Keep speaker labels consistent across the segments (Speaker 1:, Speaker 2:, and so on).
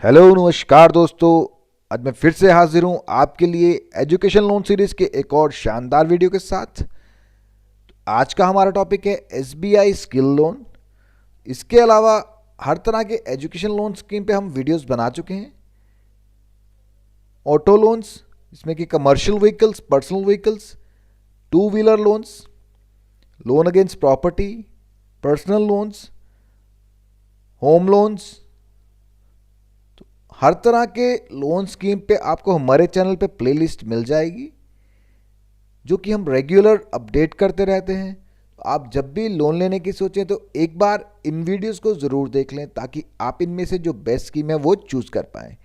Speaker 1: Hello नमस्कार दोस्तों। आज मैं फिर से हाजिर हूं आपके लिए एजुकेशन लोन सीरीज के एक और शानदार वीडियो के साथ। आज का हमारा टॉपिक है एसबीआई स्किल लोन। इसके अलावा हर तरह के एजुकेशन लोन स्कीम पे हम वीडियोस बना चुके हैं। ऑटो लोन्स, इसमें कि commercial vehicles, personal vehicles, two wheeler loans, loan against property, personal loans, home loans, हर तरह के लोन स्कीम पे आपको हमारे चैनल पे प्लेलिस्ट मिल जाएगी, जो कि हम रेगुलर अपडेट करते रहते हैं। तो आप जब भी लोन लेने की सोचें तो एक बार इन वीडियोस को ज़रूर देख लें, ताकि आप इनमें से जो बेस्ट स्कीम है वो चूज़ कर पाएँ।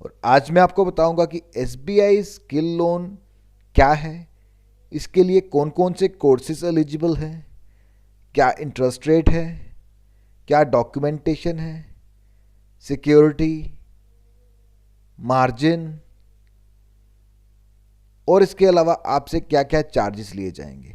Speaker 1: और आज मैं आपको बताऊंगा कि एसबीआई स्किल लोन क्या है, इसके लिए कौन कौन से कोर्सेज एलिजिबल हैं, क्या इंटरेस्ट रेट है, क्या डॉक्यूमेंटेशन है, सिक्योरिटी, मार्जिन, और इसके अलावा आपसे क्या क्या चार्जेस लिए जाएंगे।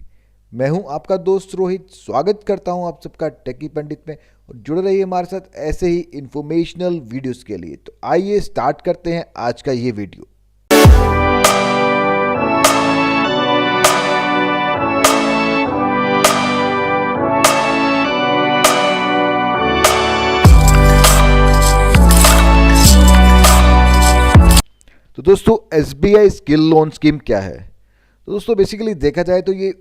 Speaker 1: मैं हूं आपका दोस्त रोहित, स्वागत करता हूं आप सबका टेकी पंडित में, और जुड़े रहिए हमारे साथ ऐसे ही इंफॉर्मेशनल वीडियोस के लिए। तो आइए स्टार्ट करते हैं आज का ये वीडियो। तो दोस्तों, एसबीआई स्किल लोन स्कीम क्या है? तो दोस्तों बेसिकली देखा जाए तो ये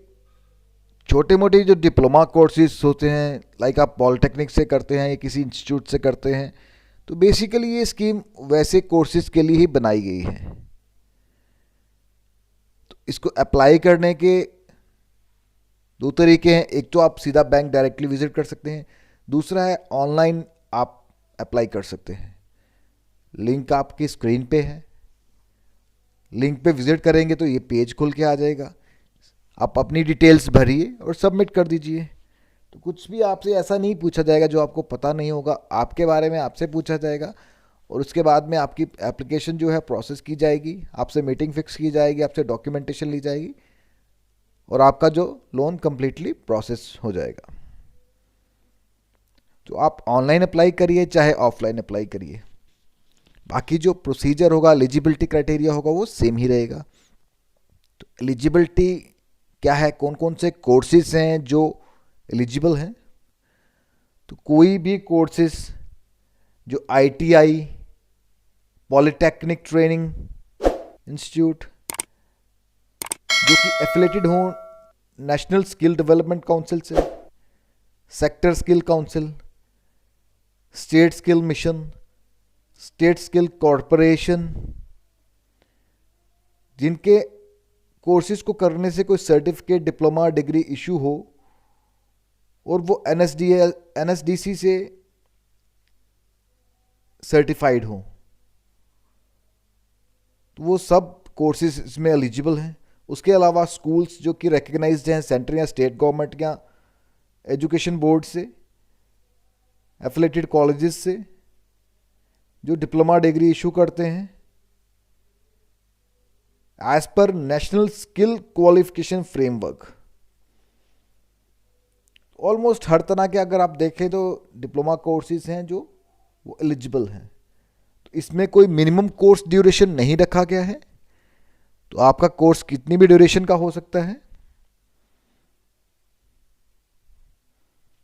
Speaker 1: छोटे मोटे जो डिप्लोमा कोर्सेज होते हैं, लाइक आप पॉलिटेक्निक से करते हैं या किसी इंस्टीट्यूट से करते हैं, तो बेसिकली ये स्कीम वैसे कोर्सेज के लिए ही बनाई गई है। तो इसको अप्लाई करने के दो तरीके हैं। एक तो आप सीधा बैंक डायरेक्टली विजिट कर सकते हैं, दूसरा है ऑनलाइन आप अप्लाई कर सकते हैं। लिंक आपकी स्क्रीन पे है, लिंक पे विजिट करेंगे तो ये पेज खुल के आ जाएगा। आप अपनी डिटेल्स भरिए और सबमिट कर दीजिए। तो कुछ भी आपसे ऐसा नहीं पूछा जाएगा जो आपको पता नहीं होगा, आपके बारे में आपसे पूछा जाएगा। और उसके बाद में आपकी एप्लीकेशन जो है प्रोसेस की जाएगी, आपसे मीटिंग फिक्स की जाएगी, आपसे डॉक्यूमेंटेशन ली जाएगी, और आपका जो लोन कंप्लीटली प्रोसेस हो जाएगा। तो आप ऑनलाइन अप्लाई करिए चाहे ऑफलाइन अप्लाई करिए, बाकी जो प्रोसीजर होगा, एलिजिबिलिटी क्राइटेरिया होगा, वो सेम ही रहेगा। तो एलिजिबिलिटी क्या है, कौन कौन से कोर्सेज हैं जो एलिजिबल हैं? तो कोई भी कोर्सेज जो आईटीआई, पॉलिटेक्निक ट्रेनिंग इंस्टीट्यूट, जो कि एफिलेटेड हों नेशनल स्किल डेवलपमेंट काउंसिल से, sector skill council, state skill mission, state skill corporation, जिनके कोर्सेज को करने से कोई सर्टिफिकेट, डिप्लोमा, डिग्री इशू हो, और वो एनएसडीसी से सर्टिफाइड हो, तो वो सब कोर्सेज इसमें एलिजिबल हैं। उसके अलावा स्कूल्स जो कि रिकग्नाइज्ड हैं सेंट्रल या स्टेट गवर्नमेंट या एजुकेशन बोर्ड से, एफिलेटेड कॉलेजेस से, जो डिप्लोमा डिग्री इशू करते हैं एज पर national skill qualification framework. Almost हर तरह के अगर आप देखें तो डिप्लोमा कोर्सेज हैं जो वो एलिजिबल हैं। तो इसमें कोई मिनिमम कोर्स ड्यूरेशन नहीं रखा गया है, तो आपका कोर्स कितनी भी ड्यूरेशन का हो सकता है।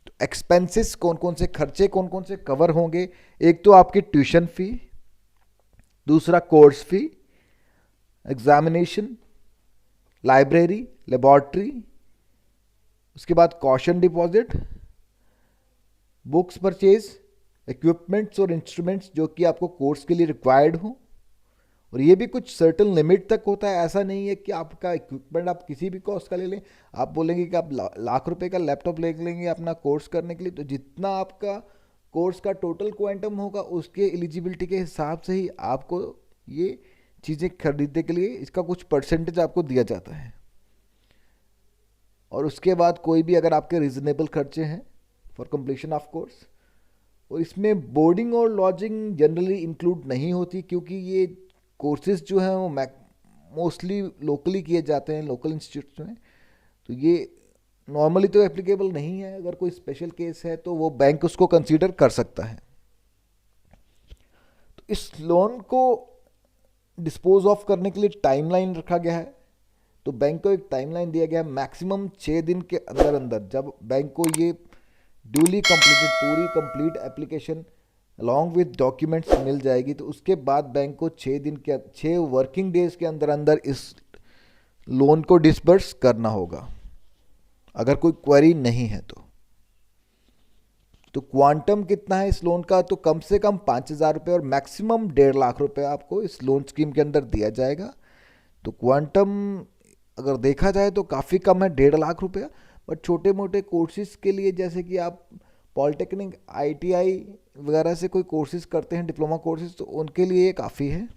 Speaker 1: तो एक्सपेंसेस, कौन कौन से खर्चे कौन कौन से कवर होंगे? एक तो आपकी ट्यूशन फी, दूसरा course fee, examination, library, laboratory, उसके बाद caution deposit, books purchase, equipments और इंस्ट्रूमेंट्स जो कि आपको कोर्स के लिए रिक्वायर्ड हो। और ये भी कुछ सर्टन लिमिट तक होता है, ऐसा नहीं है कि आपका इक्विपमेंट आप किसी भी कॉस्ट का ले लें। आप बोलेंगे कि आप लाख रुपए का लैपटॉप ले लेंगे अपना कोर्स करने के लिए, तो जितना आपका कोर्स का टोटल क्वांटम होगा उसके एलिजिबिलिटी के हिसाब से ही आपको ये चीज़ें खरीदने के लिए इसका कुछ परसेंटेज आपको दिया जाता है। और उसके बाद कोई भी अगर आपके रीजनेबल खर्चे हैं फॉर कंप्लीशन ऑफ कोर्स, और इसमें बोर्डिंग और लॉजिंग जनरली इंक्लूड नहीं होती, क्योंकि ये कोर्सेज जो हैं वो मोस्टली लोकली किए जाते हैं, लोकल इंस्टीट्यूट्स में। तो ये नॉर्मली तो एप्लीकेबल नहीं है। अगर कोई स्पेशल केस है तो वो बैंक उसको कंसीडर कर सकता है। तो इस लोन को डिस्पोज ऑफ करने के लिए टाइमलाइन रखा गया है। तो बैंक को एक टाइमलाइन दिया गया है, मैक्सिमम 6 दिन के अंदर अंदर जब बैंक को ये ड्यूली कंप्लीटेड पूरी complete application along with documents मिल जाएगी, तो उसके बाद बैंक को 6 वर्किंग डेज के अंदर अंदर इस लोन को डिसबर्स करना होगा, अगर कोई क्वेरी नहीं है तो क्वांटम कितना है इस लोन का, तो कम से कम 5,000 रुपये और मैक्सिमम 1.5 लाख रुपये आपको इस लोन स्कीम के अंदर दिया जाएगा। तो क्वांटम अगर देखा जाए तो काफ़ी कम है, 1.5 लाख रुपया। बट छोटे मोटे कोर्सेज के लिए, जैसे कि आप पॉलिटेक्निक ITI वगैरह से कोई कोर्सेज करते हैं, डिप्लोमा कोर्सेज, तो उनके लिए ये काफ़ी है।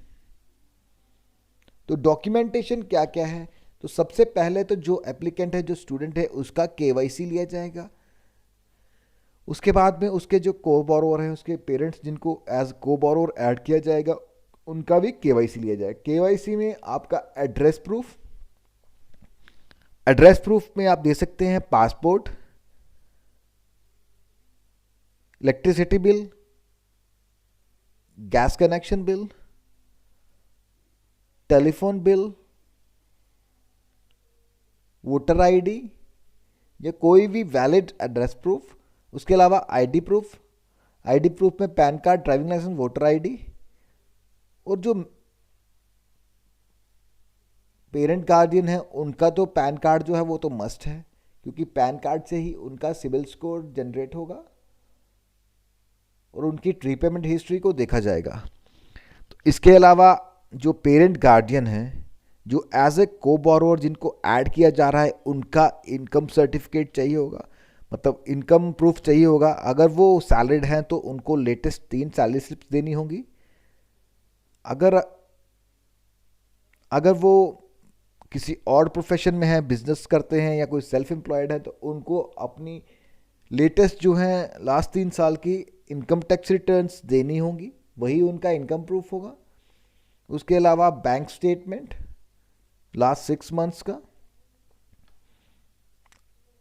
Speaker 1: तो डॉक्यूमेंटेशन क्या क्या है, तो सबसे पहले तो जो एप्लीकेंट है, जो स्टूडेंट है, उसका KYC लिया जाएगा। उसके बाद में उसके जो को बोरोवर है, उसके पेरेंट्स जिनको एज को बोरोवर ऐड किया जाएगा, उनका भी KYC लिया जाएगा। KYC में आपका एड्रेस प्रूफ में आप दे सकते हैं passport, electricity bill, gas connection bill, telephone bill, voter ID या कोई भी वैलिड एड्रेस प्रूफ। उसके अलावा ID प्रूफ में PAN card, driving licence, voter ID, और जो पेरेंट गार्डियन है उनका तो पैन कार्ड जो है वो तो मस्ट है, क्योंकि पैन कार्ड से ही उनका सिबिल स्कोर जनरेट होगा और उनकी रीपेमेंट हिस्ट्री को देखा जाएगा। तो इसके अलावा जो पेरेंट गार्डियन है, जो एज ए को बोरोवर जिनको ऐड किया जा रहा है, उनका इनकम सर्टिफिकेट चाहिए होगा, मतलब इनकम प्रूफ चाहिए होगा। अगर वो सैलरीड हैं तो उनको लेटेस्ट 3 सैलरी स्लिप्स देनी होंगी। अगर वो किसी और प्रोफेशन में है, बिजनेस करते हैं या कोई सेल्फ एम्प्लॉयड है, तो उनको अपनी लेटेस्ट जो है लास्ट 3 साल की इनकम टैक्स रिटर्न्स देनी होंगी, वही उनका इनकम प्रूफ होगा। उसके अलावा बैंक स्टेटमेंट लास्ट 6 मंथ्स का।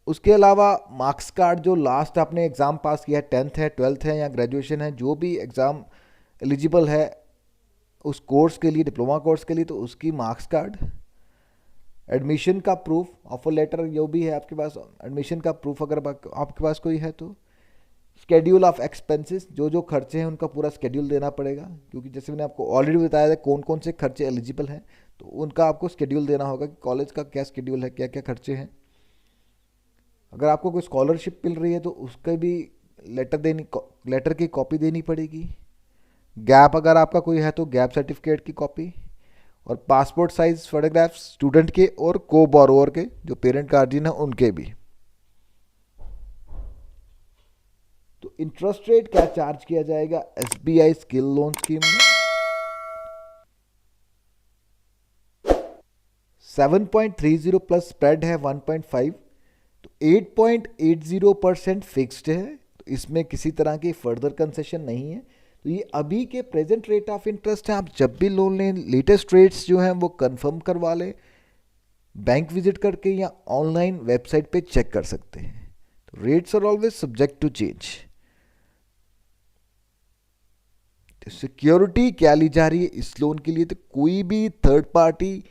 Speaker 1: उसके अलावा मार्क्स कार्ड, जो लास्ट आपने एग्ज़ाम पास किया है, 10th है, 12th है या ग्रेजुएशन है, जो भी एग्ज़ाम एलिजिबल है उस कोर्स के लिए, डिप्लोमा कोर्स के लिए, तो उसकी मार्क्स कार्ड, एडमिशन का प्रूफ, ऑफर लेटर जो भी है आपके पास, एडमिशन का प्रूफ अगर आपके पास कोई है तो, स्केड्यूल ऑफ एक्सपेंसेस, जो जो खर्चे हैं उनका पूरा स्केड्यूल देना पड़ेगा, क्योंकि जैसे मैंने आपको ऑलरेडी बताया था कौन कौन से खर्चे एलिजिबल हैं, तो उनका आपको स्केड्यूल देना होगा कि कॉलेज का क्या स्केड्यूल है, क्या क्या खर्चे हैं। अगर आपको कोई स्कॉलरशिप मिल रही है तो उसका भी लेटर की कॉपी देनी पड़ेगी। गैप अगर आपका कोई है तो गैप सर्टिफिकेट की कॉपी, और पासपोर्ट साइज फोटोग्राफ्स स्टूडेंट के और को बोरोवर के, जो पेरेंट गार्जियन है, उनके भी। तो इंटरेस्ट रेट क्या चार्ज किया जाएगा SBI स्किल लोन स्कीम में, 7.30 प्लस स्प्रेड है 1.5, तो 8.80% फिक्स्ड है। तो इसमें किसी तरह की फर्दर कंसेशन नहीं है। तो ये अभी के प्रेजेंट रेट ऑफ इंटरेस्ट है। आप जब भी लोन लें, लेटेस्ट रेट्स जो हैं वो कंफर्म करवा लें, बैंक विजिट करके या ऑनलाइन वेबसाइट पे चेक कर सकते हैं। तो rates are always subject to change. तो सिक्योरिटी क्या ली जा रही है इस लोन के लिए, तो कोई भी थर्ड पार्टी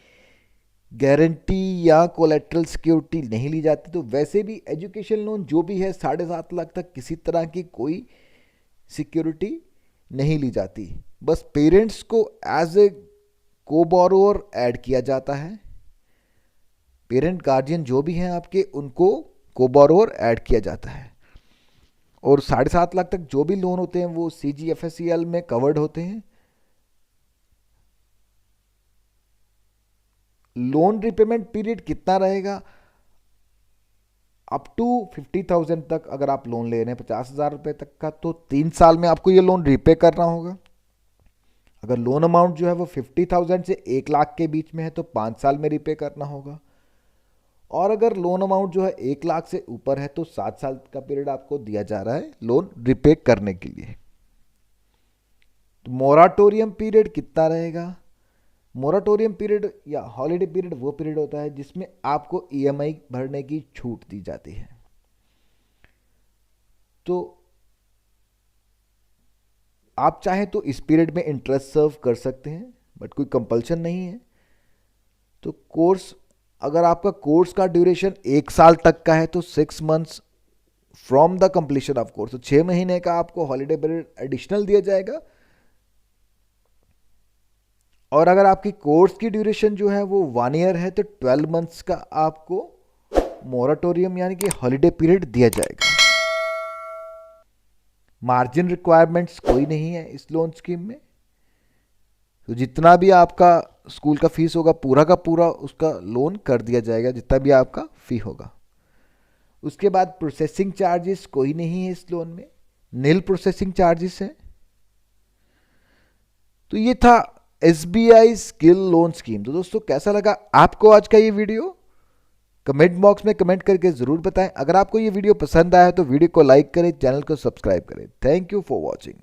Speaker 1: गारंटी या कोलेट्रल सिक्योरिटी नहीं ली जाती। तो वैसे भी एजुकेशन लोन जो भी है 7.5 लाख तक किसी तरह की कोई सिक्योरिटी नहीं ली जाती, बस पेरेंट्स को एज ए को बोरोवर ऐड किया जाता है। पेरेंट गार्जियन जो भी हैं आपके, उनको को बोरोवर ऐड किया जाता है। और 7.5 लाख तक जो भी लोन होते हैं वो CGFSCL में कवर्ड होते हैं। लोन रिपेमेंट पीरियड कितना रहेगा, अप टू 50,000 तक अगर आप लोन ले रहे हैं 50,000 रुपये तक का, तो 3 साल में आपको ये लोन रिपे करना होगा। अगर लोन अमाउंट जो है वो 50,000 से 1 लाख के बीच में है तो 5 साल में रिपे करना होगा। और अगर लोन अमाउंट जो है 1 लाख से ऊपर है तो 7 साल का पीरियड आपको दिया जा रहा है लोन रिपे करने के लिए। तो मोराटोरियम पीरियड कितना रहेगा, मोराटोरियम पीरियड या हॉलिडे पीरियड वो पीरियड होता है जिसमें आपको EMI भरने की छूट दी जाती है। तो आप चाहें तो इस पीरियड में इंटरेस्ट सर्व कर सकते हैं, बट कोई कंपल्शन नहीं है। तो कोर्स, अगर आपका कोर्स का ड्यूरेशन 1 साल तक का है तो 6 months from the completion of course, तो 6 महीने का आपको हॉलीडे पीरियड एडिशनल दिया जाएगा। और अगर आपकी कोर्स की ड्यूरेशन जो है वो 1 ईयर है तो 12 मंथ्स का आपको मोराटोरियम यानी कि हॉलीडे पीरियड दिया जाएगा। मार्जिन रिक्वायरमेंट्स कोई नहीं है इस लोन स्कीम में। तो जितना भी आपका स्कूल का फीस होगा पूरा का पूरा उसका लोन कर दिया जाएगा, जितना भी आपका फी होगा। उसके बाद प्रोसेसिंग चार्जेस कोई नहीं है इस लोन में, नील प्रोसेसिंग चार्जेस है। तो ये था SBI स्किल लोन स्कीम। तो दोस्तों कैसा लगा आपको आज का ये वीडियो? कमेंट बॉक्स में कमेंट करके ज़रूर बताएं। अगर आपको ये वीडियो पसंद आया तो वीडियो को लाइक करें, चैनल को सब्सक्राइब करें। Thank you for watching.